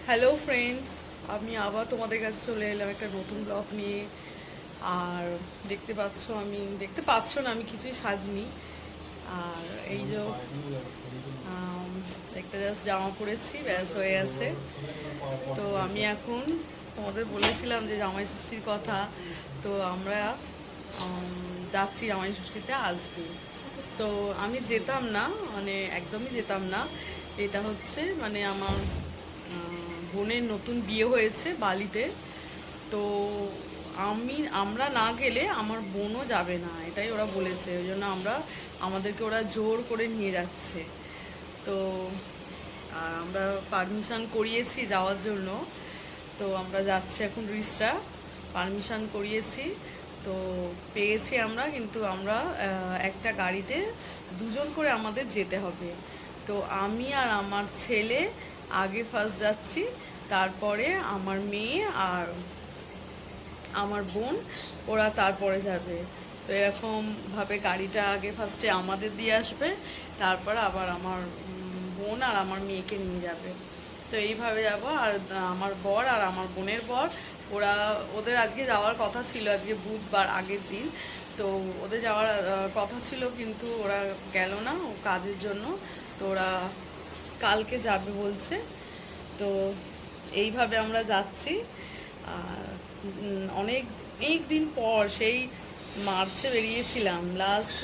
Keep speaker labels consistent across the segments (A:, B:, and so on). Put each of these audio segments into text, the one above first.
A: Hello friends, আমি আবার তোমাদের কাছে চলে এলাম একটা নতুন ব্লগ নিয়ে। আর দেখতে পাচ্ছ না আমি কিছুই সাজিনি। আর এই যে একটা জাস্ট জামা পরেছি, ব্যাস হয়ে গেছে। তো আমি এখন তোমাদের বলেছিলাম যে জামাই ষষ্ঠীর কথা, তো আমরা যাচ্ছি জামাই ষষ্ঠীতে আজকে। তো আমি যেতাম না, মানে একদমই যেতাম না। এটা হচ্ছে মানে আমার বোনের নতুন বিয়ে হয়েছে বালিতে। তো আমরা না গেলে আমার বোনও যাবে না, এটাই ওরা বলেছে। ওই জন্য আমাদেরকে ওরা জোর করে নিয়ে যাচ্ছে। তো আমরা পারমিশন করিয়েছি যাওয়ার জন্য। তো আমরা যাচ্ছি এখন রিস্টা, পারমিশন করিয়েছি তো পেয়েছি আমরা। কিন্তু আমরা একটা গাড়িতে দুজন করে আমাদের যেতে হবে। তো আমি আর আমার ছেলে আগে ফার্স্ট যাচ্ছি, তারপরে আমার মেয়ে আর আমার বোন ওরা তারপরে যাবে। তো এরকম ভাবে গাড়িটা আগে ফার্স্টে আমাদের দিয়ে আসবে, তারপর আবার আমার বোন আর আমার মেয়েকে নিয়ে যাবে। তো এইভাবে যাব। আর আমার বর আর আমার বোনের বর ওদের আজকে যাওয়ার কথা ছিল, আজকে বুধবার আগের দিন। তো ওদের যাওয়ার কথা ছিল, কিন্তু ওরা গেল না ও কাজের জন্য। তো ওরা কালকে যাবে বলছে। তো এইভাবে আমরা যাচ্ছি। আর অনেক দিন পর, সেই মার্চে বেরিয়েছিলাম, লাস্ট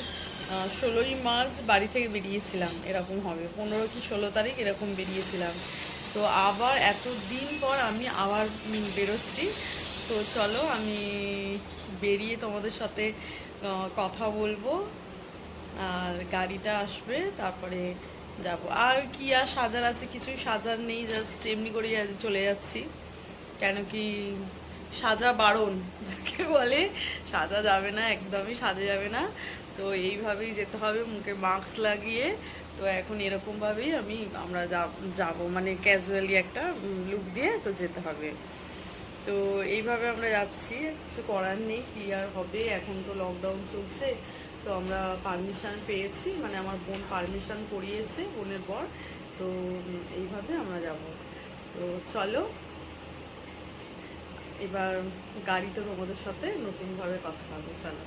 A: 16ই মার্চ বাড়ি থেকে বেরিয়েছিলাম, এরকম হবে 15 কি 16 তারিখ এরকম বেরিয়েছিলাম। তো আবার এত দিন পর আমি আবার বেরোচ্ছি। তো চলো আমি বেরিয়ে তোমাদের সাথে কথা বলবো, আর গাড়িটা আসবে তারপরে যাব। আর কি আর সাজার আছে, কিছুই সাজার নেই, জাস্ট এমনি করে চলে যাচ্ছি। কেন কি সাজা বারণ, যাকে বলে সাজা যাবে না, একদমই সাজা যাবে না। তো এইভাবেই যেতে হবে, মুখে মাস্ক লাগিয়ে। তো এখন এরকমভাবেই আমরা যাব, মানে ক্যাজুয়ালি একটা লুক দিয়ে তো যেতে হবে। তো এইভাবে আমরা যাচ্ছি, কিছু করার নেই, কি আর হবে। এখন তো লকডাউন চলছে। তো আমরা পারমিশন পেয়েছি, মানে আমার বোন পারমিশন করিয়েছে, বোনের বর। তো এইভাবে আমরা যাব। তো চলো এবার গাড়িতে তোমাদের সাথে নতুনভাবে কথা হবে। চলো।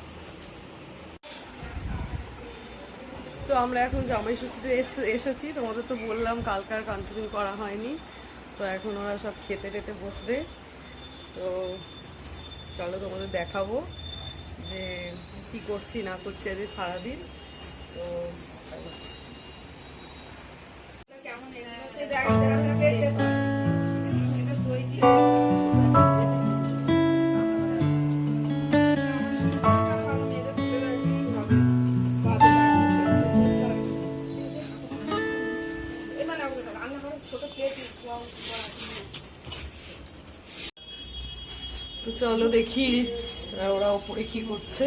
A: তো আমরা এখন জামাই ষষ্ঠীতে এসেছি। তোমাদের তো বললাম কালকে আর কন্টিনিউ করা হয়নি। তো এখন ওরা সব খেতে টেতে বসবে। তো চলো তোমাদের দেখাবো যে কি করছি না করছি আজ সারাদিন। তো তো চলো দেখি ওরা ওপরে কি করছে।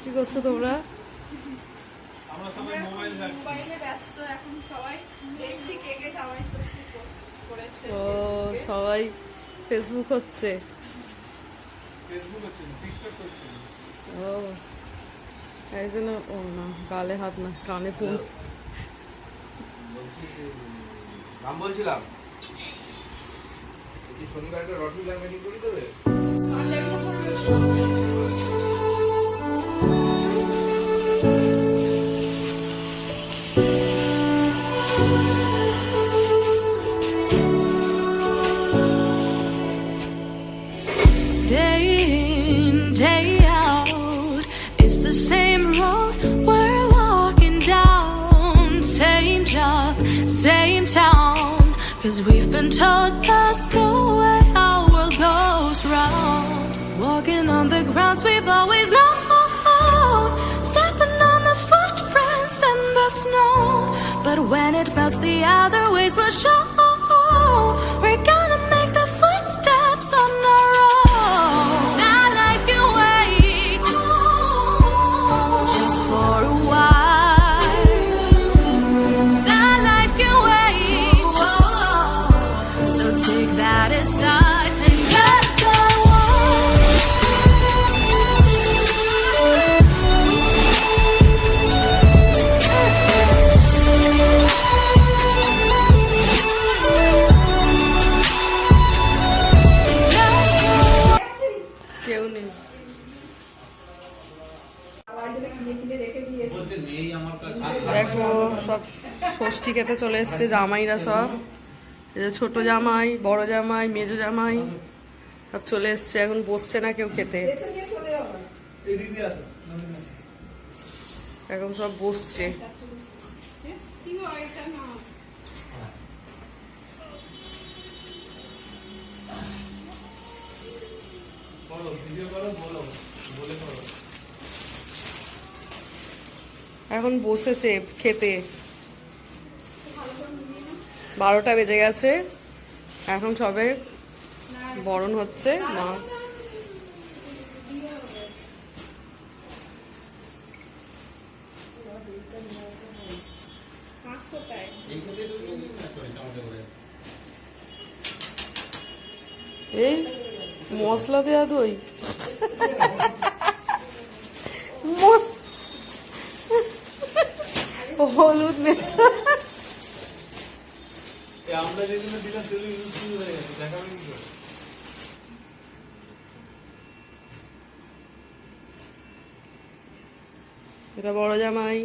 A: কি করছো তোমরা?
B: আমরা সবাই মোবাইলে ব্যস্ত এখন, সবাই দেখছি কে কে জামাই ষষ্ঠী করেছে।
A: ও সবাই ফেসবুক হচ্ছে,
B: টিকটক করছে।
A: ও এই জন্য। ও না, গালে হাত না, কানে ফোন।
C: বলছিলাম শনিবারটা রসগোল্লার মিটিং করে দেবে।
D: Same town, 'cause we've been told that's the way our world goes round. Walking on the grounds we've always known, stepping on the footprints in the snow. But when it melts, the other ways will show. We're gonna make the footsteps on our own. Now life can wait just for a while. That life can wait. Whoa.
A: ষষ্ঠী খেতে চলে এসছে জামাইরা সব। এই যে ছোট জামাই, বড় জামাই, মেজো জামাই সব চলে এসছে। এখন বসছে না কেউ খেতে, এখন সব বসছে।
B: কি গো, এটা না
A: এখন বসেছে খেতে। 12টা বেজে গেছে, এখন সবে বরণ হচ্ছে। মা
B: কাক কোথায়?
A: এই মশলা দেওয়া দই, হলুদ মেশা।
C: আমরা যেদিন দিলাম সেগুলো ইউজ হয়ে গেছে, দেখাবেন কি করে?
A: এটা বড় জামাই।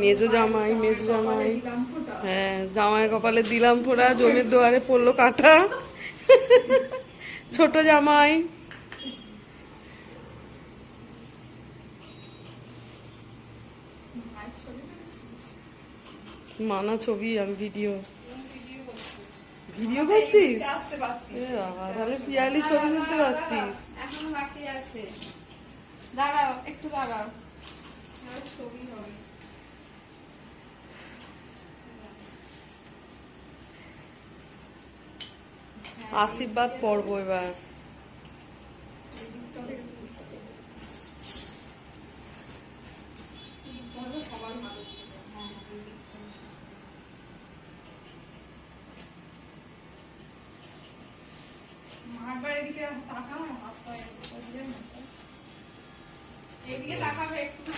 A: মেজো জামাই, মেজো জামাই। হ্যাঁ, জামাই কপালে দিলাম ফোড়া, জমির দুয়ারে পড়লো কাঁটা। ছোট জামাই। মানা ছবি, আমি ভিডিও করছিস?
B: আসতে পারছি।
A: এ বাবা, তাহলে পিয়ালি ছবি তুলতে পারতিস।
B: এখনো বাকি আছে, দাঁড়াও একটু দাঁড়াও, আর ছবি হবে।
A: আশীর্বাদ পর্ব এবার।
B: এদিকে তাকাবে একটু,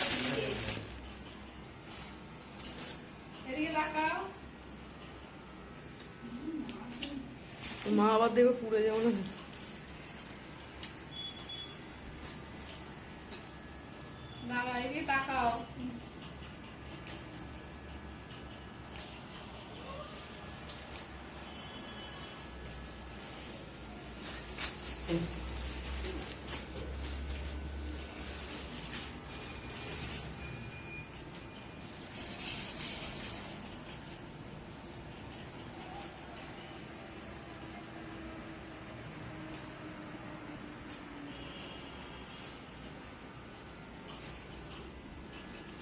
B: এদিকে তাকাও।
A: মা আবার দেখো পুড়ে যাবো না।
B: দাঁড়া, এদিকে তাকাও।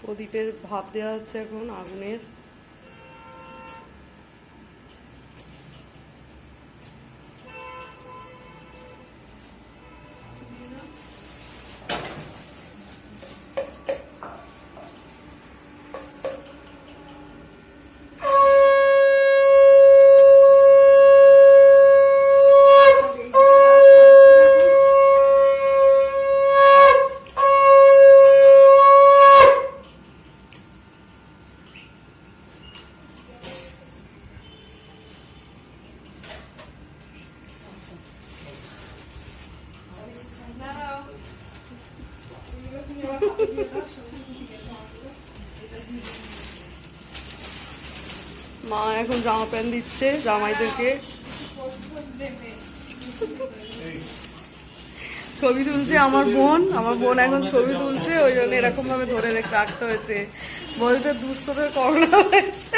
A: প্রদীপের ভাপ দেওয়া হচ্ছে এখন আগুনের।
B: দাঁড়াও,
A: মা এখন জামা প্যান্ট দিচ্ছে জামাইদেরকে।
B: দেবে।
A: ছবি তুলছে আমার বোন এখন ছবি তুলছে, ওই জন্য এরকম ভাবে ধরে রাখতে হয়েছে। বলতে দুস্থদের করোনা হয়েছে।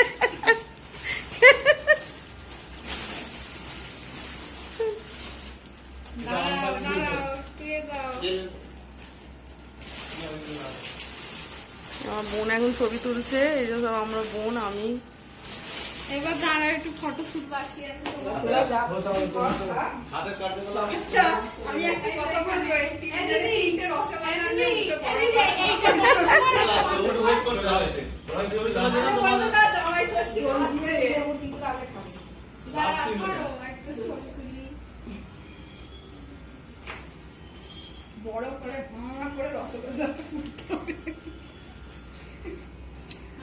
B: দাঁড়াও, দাঁড়াও, দিয়ে দাও।
A: আমার বোন এখন ছবি তুলছে, এই যে সব আমরা বোন, আমি।
B: এবার দাঁড়াও, একটু ফটোশুট বাকি আছে।
C: হাতের কার্যকলাপ
B: আচ্ছা, আমি একটা কথা বলবো। এই তিনটে রসগোল্লা
C: ওয়েট করতে হবে। ওরা ছবি তোলার জন্য
B: বন্ধুটা জামাই ষষ্ঠী খাচ্ছে। দাঁড়াও, করো, একটা ছবি তুলি। করে রসগোল্লা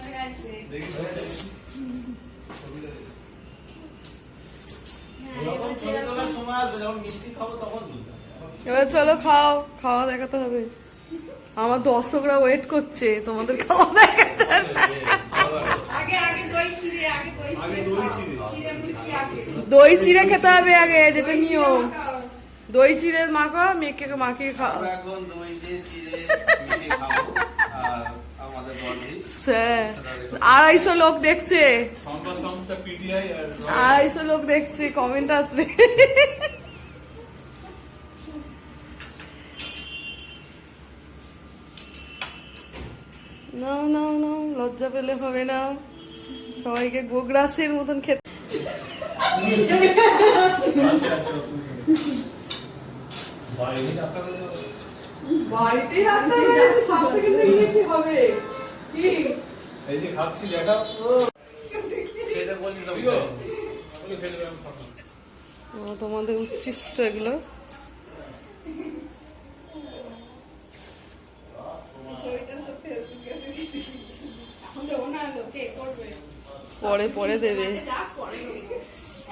B: আমি আসছি।
C: দেখি
E: যখন ছবি তোলার সময় আসবে, যখন মিষ্টি খাবো তখন তুলতে হবে।
A: এবার চলো খাও, খাওয়া দেখাতে হবে। আমার দর্শকরা ওয়েট করছে, তোমাদের খাওয়া দেখাতে হবে।
B: আগে আগে দই চিড়ে আগে দই
C: আগে
B: চিড়ে
C: দই
B: খাও।
C: চিড়ে।
B: চিড়ে মুড়কি আগে
A: দই চিড়ে খেতে হবে আগে, যেটা নিয়ম।
B: খাও।
A: দই চিড়ে মাখা, মেখে মাখিয়ে খাও।
E: আমরা এখন দই দিয়ে চিড়ে মিশিয়ে খাবো। আর আমাদের বড়দি
A: হ্যাঁ, 250 লোক দেখছে,
C: সংবাদ সংস্থা পিটিআই আর
A: 250 লোক দেখছে, কমেন্ট আসবে। নাও নাও নাও, লজ্জা পেলে হবে না, সবাইকে গোগ্রাসের মতন খেতে।
C: বাইরে ডাক্তার হয়ে যাবে।
A: বাড়িতেই রান্না হয়েছে, সাথে কিন্তু কি হবে কি?
C: এই যে খাচ্ছি এটা
E: খেতে বলি তো।
C: দিগো বলে ফেলে আমি খাবো।
A: ও, তোমাদের উচ্ছিষ্ট এগুলো।
B: ছবিটা তো ফেসবুকে দিদি। এখন দেবো না, লোকে করবে
A: পরে পরে দেবে।
B: যা পরে দেবো।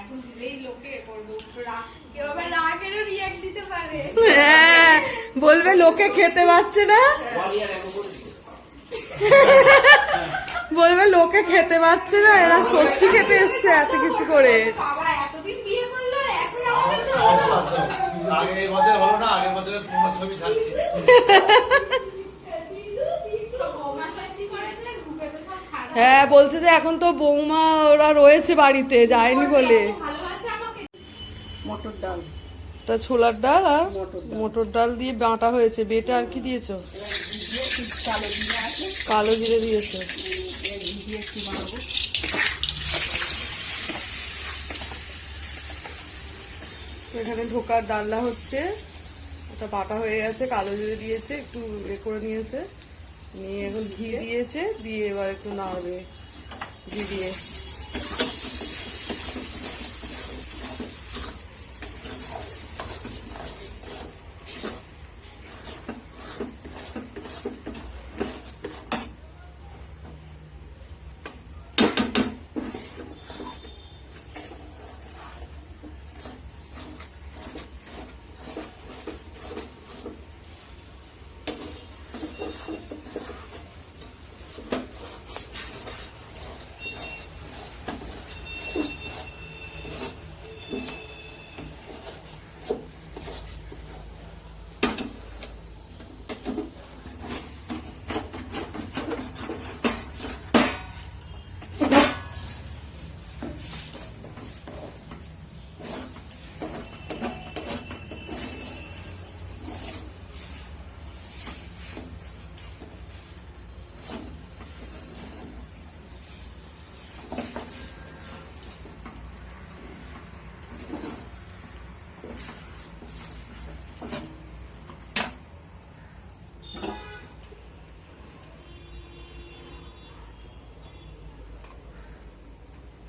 B: এখন দিলেই লোকে করবে কেউ আবার রাগেরও রিয়াক্ট দিতে পারে।
A: হ্যাঁ, বলবে লোকে খেতে পাচ্ছে না, বলবে লোকে খেতে পাচ্ছে না, এরা ষষ্ঠী খেতে এসছে এত কিছু করে।
B: বাবা এতদিন বিয়ে করলো আর এখন আমাদের
E: আগে এই বছর হলো না, আগের বছরের পুরো ছবি ছাড়ছি।
B: বৌমা ষষ্ঠী করেছে গ্রুপে তো সব ছাড়া।
A: হ্যাঁ, বলছে যে এখন তো বৌমা ওরা রয়েছে বাড়িতে, যায়নি বলে।
B: ভালোবাসে আমাকে।
F: মটর ডাল,
A: এটা ছোলার ডাল আর
F: মটর ডাল।
A: মটর ডাল দিয়ে বাটা হয়েছে। বেটে আর কি দিয়েছো?
F: কালো জিরে আছে,
A: কালো জিরে দিয়েছো।
F: ভিজিয়ে একটু বানাবো।
A: এখানে ঢোকার ডালনা হচ্ছে, ওটা বাটা হয়ে গেছে, কালো জিরে দিয়েছে, একটু করে নিয়েছে, নিয়ে এখন ঘি দিয়েছে, দিয়ে এবার একটু নাড়বে ঘি দিয়ে।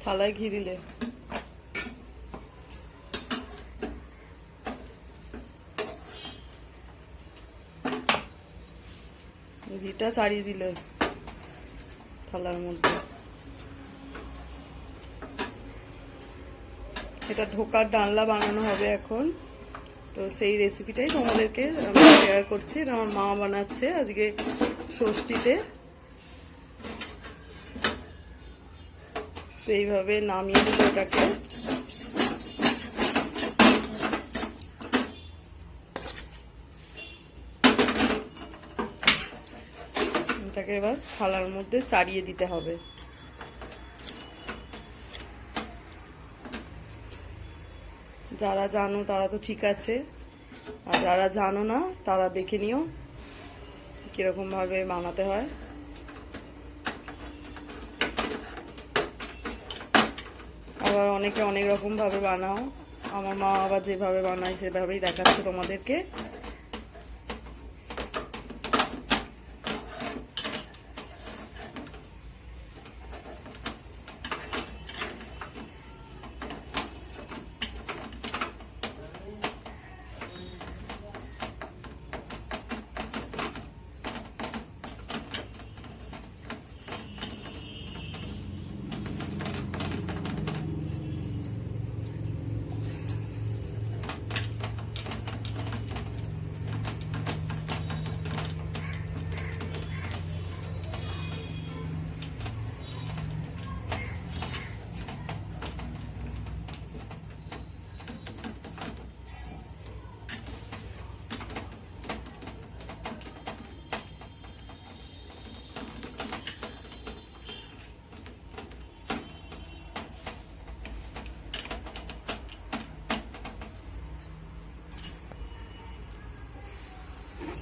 A: থালায় ঘি দিলে ঘিটা চাড়িয়ে দিলে থালার মধ্যে। এটা ঢোকার ডালনা বানানো হবে এখন, তো সেই রেসিপিটাই তোমাদেরকে আমি শেয়ার করছি। এটা আমার মা বানাচ্ছে আজকে ষষ্ঠীতে। তো এইভাবে নামিয়ে দিল ওটাকে। এটাকে এবার থালার মধ্যে চাড়িয়ে দিতে হবে। যারা জানো তারা তো ঠিক আছে, আর যারা জানো না তারা দেখে নিও কিরকম ভাবে বানাতে হয়। আবার অনেকে অনেক রকম ভাবে বানাও, আমার মা আবার যেভাবে বানায় সেভাবেই দেখাচ্ছে তোমাদেরকে।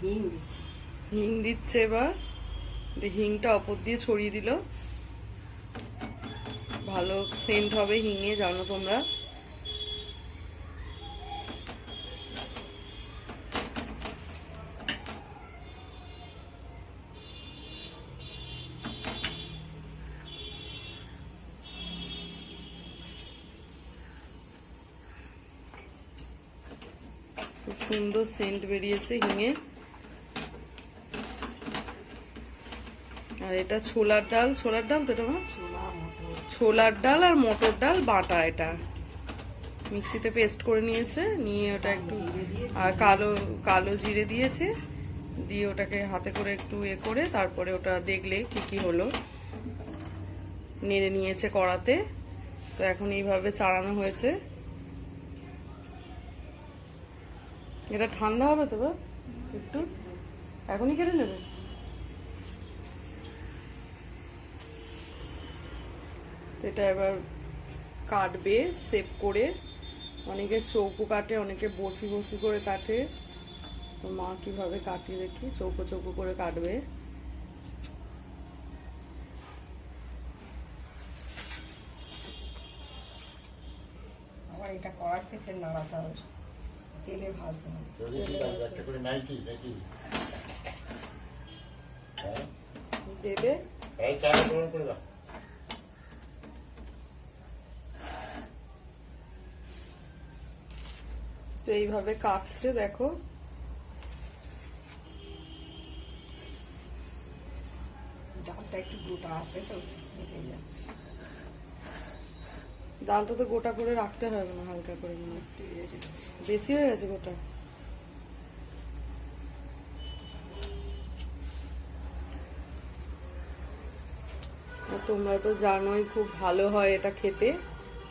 F: হিং দিচ্ছি।
A: হিং দিচ্ছে এবার, হিংটা অপর দিয়ে ছড়িয়ে দিল, ভালো সেন্ট হবে হিঙে, জানো তোমরা। খুব সুন্দর সেন্ট বেরিয়েছে হিঙের। আর এটা ছোলার ডাল, ছোলার ডাল তো এটা মা? ছোলার ডাল আর মটর ডাল বাটা, এটা মিক্সিতে পেস্ট করে নিয়েছে, নিয়ে ওটা একটু আর কালো কালো জিরে দিয়েছে, দিয়ে ওটাকে হাতে করে একটু করে তারপরে ওটা দেখলে কি কি হলো নেড়ে নিয়েছে কড়াতে। তো এখন এইভাবে চাড়ানো হয়েছে। এটা ঠান্ডা হবে তো একটু, এখনই কেটে নেবে? এটা এবার কাটবে সেভ করে, অনেকে চৌকো কাটে, অনেকে বরফি বরফি করে কাটে। তো মা কিভাবে কাটিয়ে দেখি, চৌকো চৌকো করে কাটবে।
F: আবার এটা করার থেকে নাড়াতে হবে, তেলে ভাজতে হবে।
A: দেবে তো এইভাবে কাটছে দেখো।
F: ডালটা একটু গোটা আছে তো দেখে যাচ্ছে।
A: ডালটা তো গোটা করে রাখতে হবে না, হালকা করে মনে হয়। বেশি হয়ে গেছে গোটা। তোমরা তো জানোই খুব ভালো হয় এটা খেতে,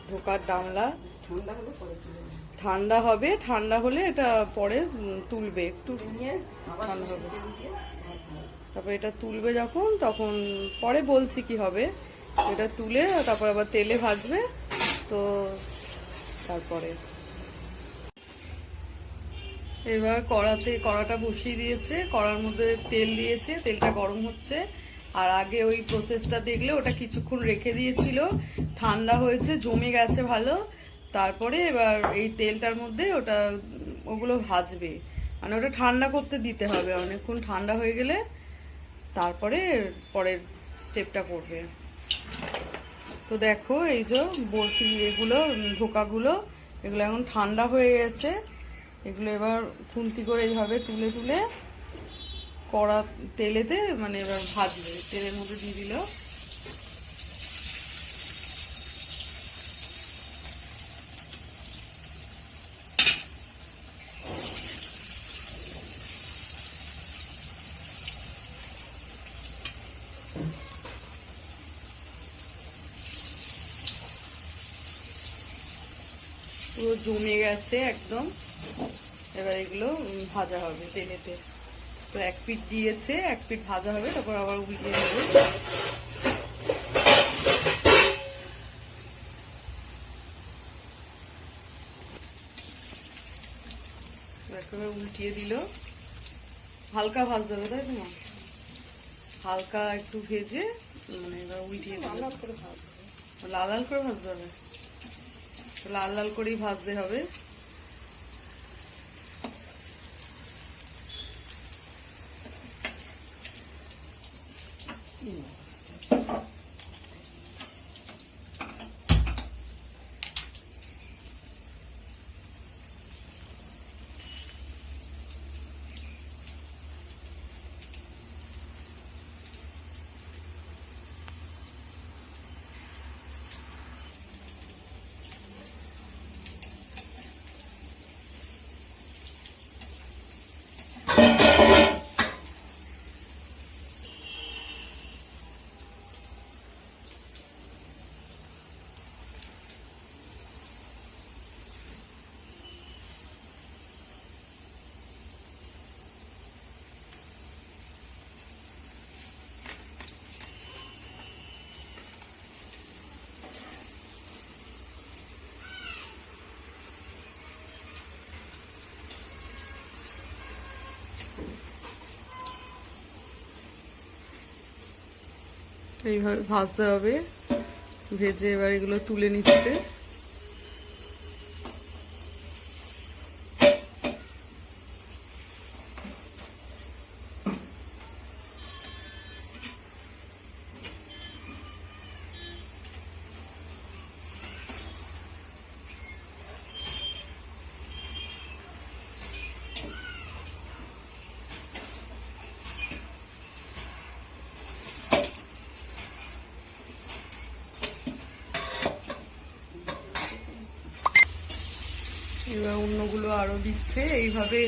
A: ধোকার ডালনা।
F: ঠান্ডা হলে পরে তুলে নেব।
A: ঠান্ডা হবে, ঠান্ডা হলে এটা পরে তুলবে, একটু
F: নিয়ে আবার
A: ঠান্ডা হবে।
F: তেল দিয়ে ভাজতে হবে।
A: তারপর এটা তুলবে যখন, তখন পরে বলছি কি হবে। এটা তুলে তারপর আবার তেলে ভাজবে। তো তারপরে এবার কড়াটা বসিয়ে দিয়েছে, কড়ার মধ্যে তেল দিয়েছে, তেলটা গরম হচ্ছে। আর আগে ওই প্রসেসটা দেখলে ওটা কিছুক্ষণ রেখে দিয়েছিল, ঠান্ডা হয়েছে, জমে গেছে ভালো। তারপরে এবার এই তেলটার মধ্যে ওগুলো ভাজবে, মানে ওটা ঠান্ডা করতে দিতে হবে অনেকক্ষণ, ঠান্ডা হয়ে গেলে তারপরে পরের স্টেপটা করবে। তো দেখো এই যে বরফি এগুলো, ধোকাগুলো, এগুলো এখন ঠান্ডা হয়ে গেছে। এগুলো এবার খুন্তি করে এইভাবে তুলে তুলে কড়া তেলেতে মানে এবার ভাজবে, তেলের মধ্যে দিয়ে দিল। পুরো জমে গেছে একদম। এবার এগুলো ভাজা হবে তেলেতে। তো এক পিঠ দিয়েছে, এক পিঠ ভাজা হবে, তারপর আবার উল্টিয়ে দেবে। একেবারে উল্টিয়ে দিল, হালকা ভাজতে হবে তাই তো না? হালকা একটু ভেজে মানে এবার উল্টিয়ে দিল। লাল লাল করে ভাজতে হবে, লাল লাল করেই ভাজতে হবে। এইভাবে ভাজতে হবে। ভেজে এবার এগুলো তুলে নিচ্ছে। এবার অন্যগুলো আরো দিচ্ছে, এইভাবে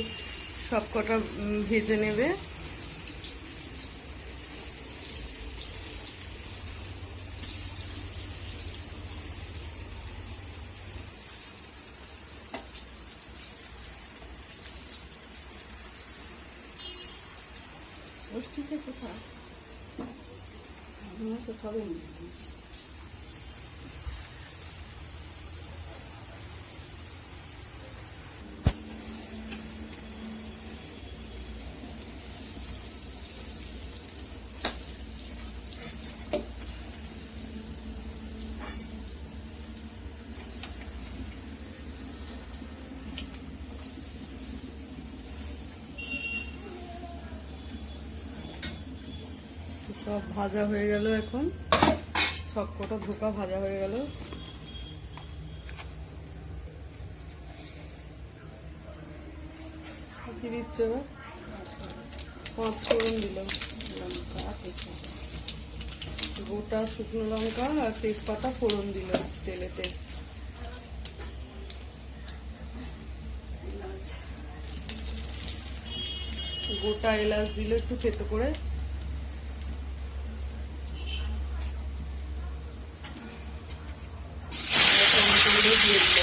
A: সবকটা ভেজে নেবে। সব ভাজা হয়ে গেল, এখন সবকটা ধোকা ভাজা হয়ে গেল। কি দিচ্ছে এবার? 5 ফোড়ন দিল, গোটা শুকনো লঙ্কা আর তেজপাতা ফোড়ন দিল তেলেতে। গোটা এলাচ দিল একটু থেতো করে। দিয়ে দিল।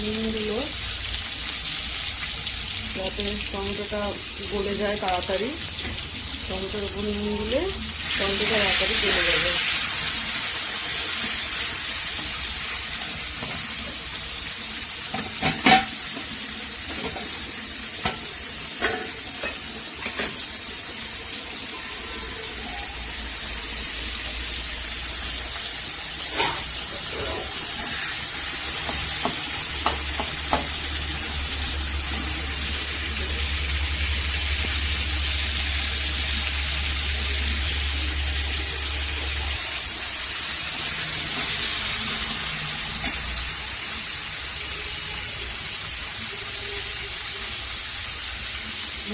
A: নুন দিল যাতে টমেটোটা গলে যায় তাড়াতাড়ি। টমেটোর উপর নুন দিলে টমেটোটা তাড়াতাড়ি গলে যাবে।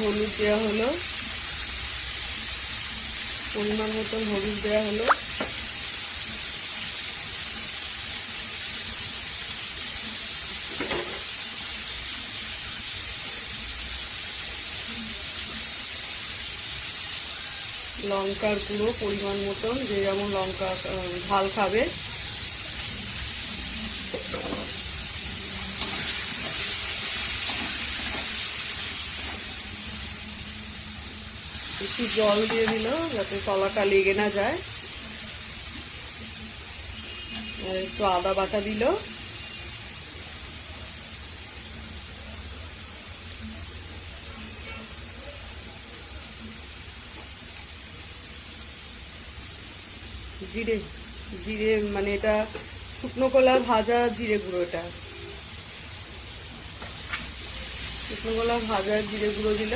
A: হলুদ দেওয়া হলো, পরিমাণ মতন হলুদ দেওয়া হলো। লঙ্কার গুঁড়ো পরিমাণ মতন, যে যেমন লঙ্কা ঝাল খাবে। একটু জল দিয়ে দিল যাতে তলাটা লেগে না যায়। আর একটু আদা বাটা দিল। জিরে জিরে মানে এটা শুকনো কলা ভাজা জিরে গুঁড়ো, এটা শুকনো কলা ভাজা জিরে গুঁড়ো দিল।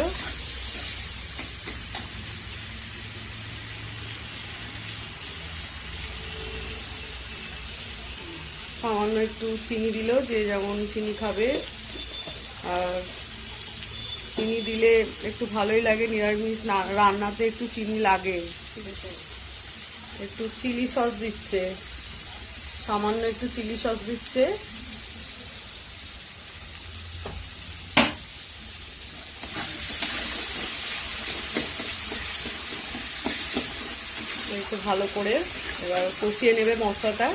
A: সামান্য একটু চিনি দিল, যে যেমন চিনি খাবে। আর চিনি দিলে একটু ভালোই লাগে, নিরামিষ রান্নাতে একটু চিনি লাগে। একটু চিলি সস দিচ্ছে, সামান্য একটু চিলি সস দিচ্ছে। একটু ভালো করে এবার কষিয়ে নেবে মশলাটা।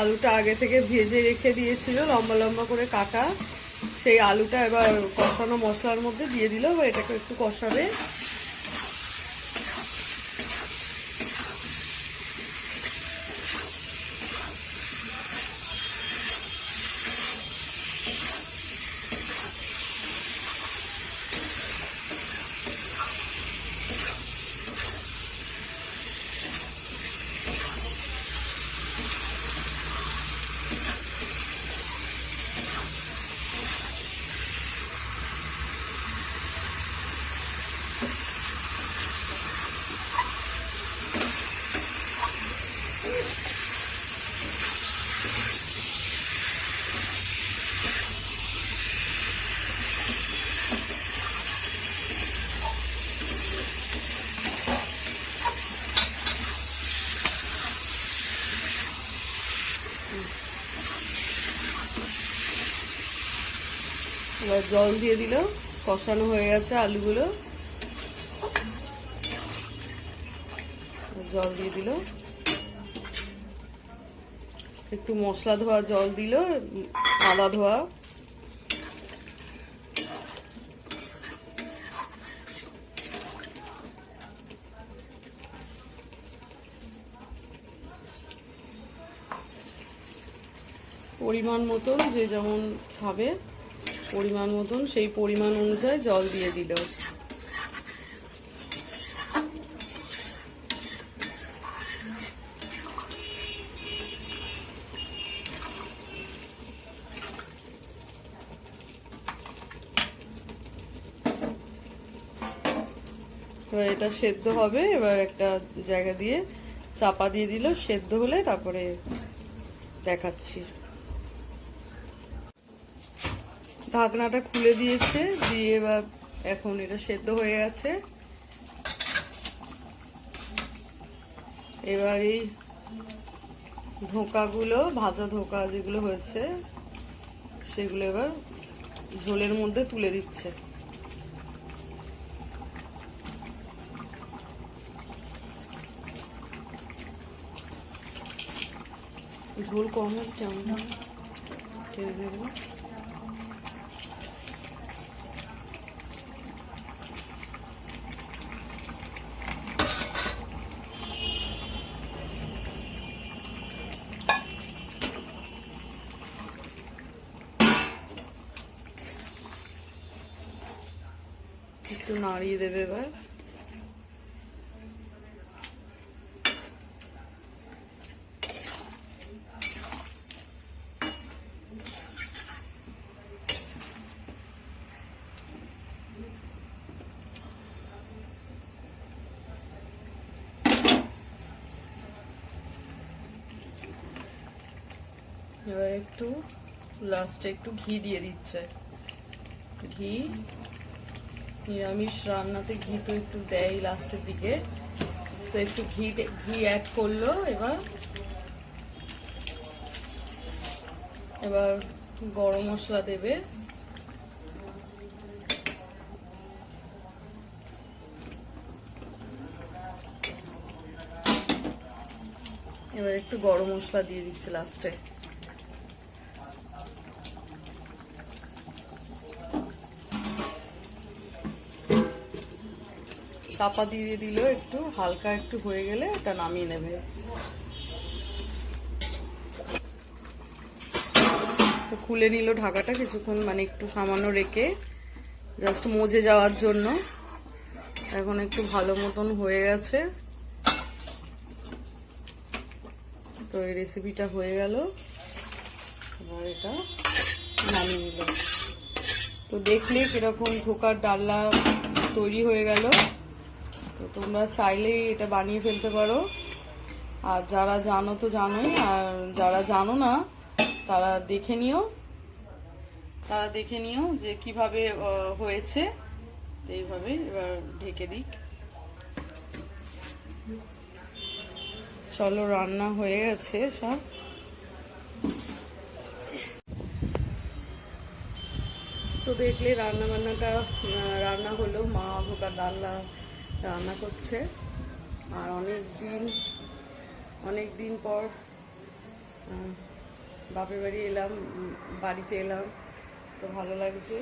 A: আলুটা আগে থেকে ভেজে রেখে দিয়েছিল, লম্বা লম্বা করে কাটা। সেই আলুটা এবার কষানো মশলার মধ্যে দিয়ে দিল, এবার এটাকে একটু কষাবে। এবার জল দিয়ে দিল, কষানো হয়ে গেছে আলুগুলো। জল দিয়ে দিল, একটু মশলা ধোয়া জল দিল, আদা ধোয়া। পরিমাণ মতন, যে যেমন খাবে পরিমাণ মতন সেই পরিমাণ অনুযায়ী জল দিয়ে দিল। এবার এটা সেদ্ধ হবে, এবার একটা জায়গা দিয়ে চাপা দিয়ে দিল, সেদ্ধ হলে তারপরে দেখাচ্ছি। ঢাকনাটা খুলে দিয়েছে, দিয়ে এবার এখন এটা সেদ্ধ হয়ে গেছে। এবার এই ধোকাগুলো, ভাজা ধোকা যেগুলো হয়েছে সেগুলো এবার ঝোলের মধ্যে তুলে দিচ্ছে। ঝোল কম হচ্ছে কেমন টেনে নেবো। একটু নাড়িয়ে দেবে এবার। এবার একটু লাস্টে একটু ঘি দিয়ে দিচ্ছে। ঘি, নিরামিষ রান্নাতে ঘি তো একটু দেয় লাস্টের দিকে, তো একটু ঘি অ্যাড করলো। এবার গরম মশলা দেবে। এবার একটু গরম মশলা দিয়ে দিচ্ছে লাস্টে। চাপা দিয়ে দিল, একটু হালকা একটু হয়ে গেলে এটা নামিয়ে নেবে। তো খুলে নিল ঢাকাটা কিছুক্ষণ, মানে একটু সামান্য রেখে জাস্ট মজে যাওয়ার জন্য। এখন একটু ভালো মতন হয়ে গেছে। তো এই রেসিপিটা হয়ে গেল, এবার এটা নামিয়ে নিল। তো দেখলে কিরকম ধোকার ডালনা তৈরি হয়ে গেল। তো তোমরা চাইলেই এটা বানিয়ে ফেলতে পারো। আর যারা জানো তো জানোই, আর যারা জানো না তারা দেখে নিও যে কিভাবে হয়েছে। এইভাবে এবার ঢেকে দিই। চলো, রান্না হয়ে গেছে সব। তো দেখলে রান্না হলো, মা ধোকার ডালনা রান্না করছে। আর অনেক দিন পর বাপের বাড়ি এলাম, বাড়িতে এলাম, তো ভালো লাগছে।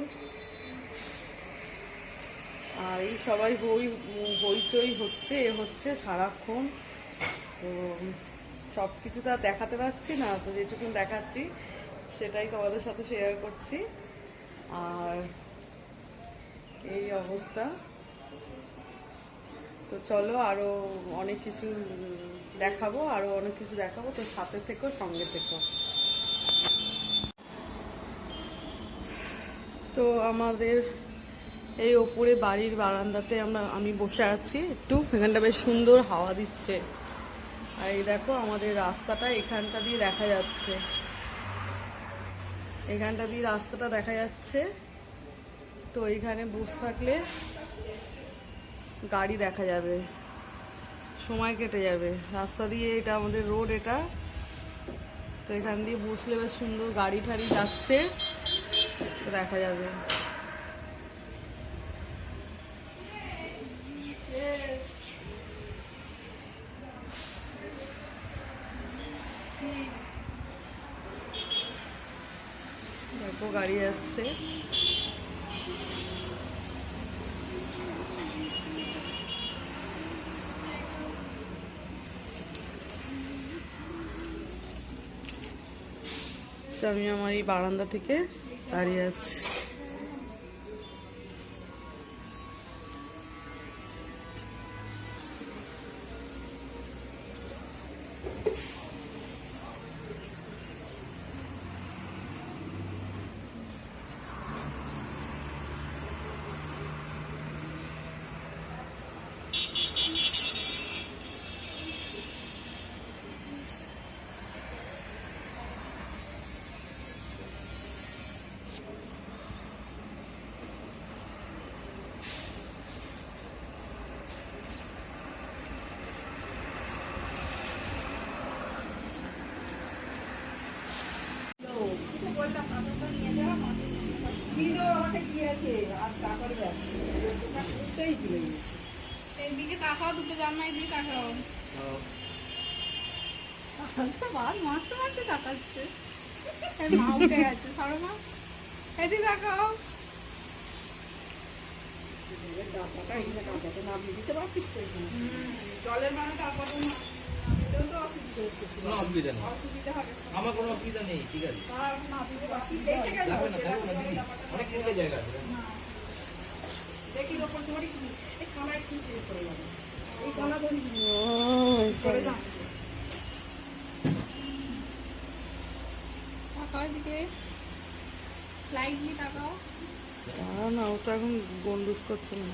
A: আর এই সবাই হইচই হচ্ছে সারাক্ষণ, তো সব কিছু তো আর দেখাতে পারছি না, তো যেটুকু দেখাচ্ছি সেটাই তোমাদের সাথে শেয়ার করছি। আর এই অবস্থা, তো চলো আরো অনেক কিছু দেখাবো, তো সাথে থেকো, সঙ্গে থেকো। তো আমাদের এই ওপরে বাড়ির বারান্দাতে আমি বসে আছি একটু, এখানটা বেশ সুন্দর হাওয়া দিচ্ছে। আর এই দেখো আমাদের রাস্তাটা এখানটা দিয়ে দেখা যাচ্ছে, রাস্তাটা দেখা যাচ্ছে। তো এইখানে বসে থাকলে গাড়ি দেখা যাবে, সময় কেটে যাবে। রাস্তা দিয়ে, এটা আমাদের রোড এটা, তো এখান দিয়ে বসলে বেশ সুন্দর গাড়ি ঠাড়ি যাচ্ছে, তো দেখা যাবে। দেখো গাড়ি যাচ্ছে। তো আমি আমার এই বারান্দা থেকে দাঁড়িয়ে আছি।
B: এইদিকে তাকাও, দুটো জামা এদিকে তাকাও। মারতে তাকাচ্ছে। মা উঠে গেছে, সরো মা, এদিকে তাকাও। জলের মানে তারপরে তো অসুবিধা হচ্ছে, অসুবিধা হবে।
E: আমার কোনো অসুবিধা নেই, ঠিক আছে।
B: দেখি ওপর ধরিস নি, এই কানা একটু চেয়ে পড়ে যাবে, এই
A: ও,
B: কানা ধরিস পড়ে যাও। তাকাও এদিকে, স্লাইডলি তাকাও।
A: না, ও তো এখন গন্ডুস করছে না।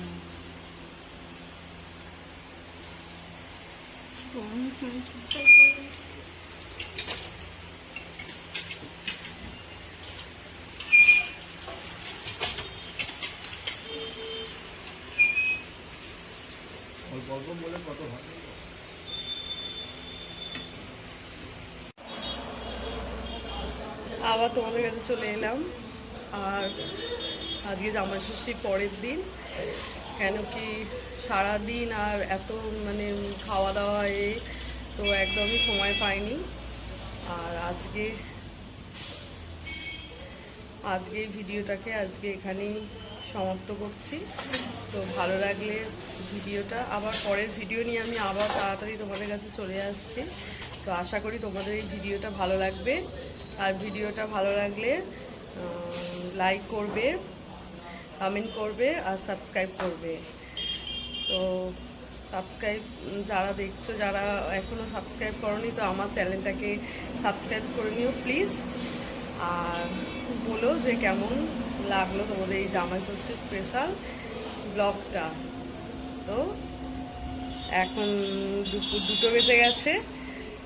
C: গল্প বলে কত ভালো।
A: আবার তোমাদের কাছে চলে এলাম। আর আজকে জামাই ষষ্ঠীর পরের দিন, কেন কি সারাদিন আর এত মানে খাওয়া দাওয়া তো একদমই সময় পাইনি। আর আজকে ভিডিওটাকে এখানেই সমাপ্ত করছি। তো ভালো লাগলে ভিডিওটা, আবার পরের ভিডিও নিয়ে আমি আবার তাড়াতাড়ি তোমাদের কাছে চলে আসছি। তো আশা করি তোমাদের এই ভিডিওটা ভালো লাগবে। আর ভিডিওটা ভালো লাগলে লাইক করবে, কমেন্ট করবে আর সাবস্ক্রাইব করবে। তো সাবস্ক্রাইব যারা দেখছো, যারা এখনও সাবস্ক্রাইব করোনি, তো আমার চ্যানেলটাকে সাবস্ক্রাইব করে নিও প্লিজ। আর বলো যে কেমন লাগলো তোমাদের এই জামাই ষষ্ঠী স্পেশাল ব্লগটা। তো এখন দুপুর 2 বেজে গেছে,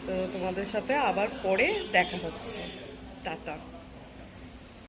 A: তো তোমাদের সাথে আবার পরে দেখা হচ্ছে। টাটা।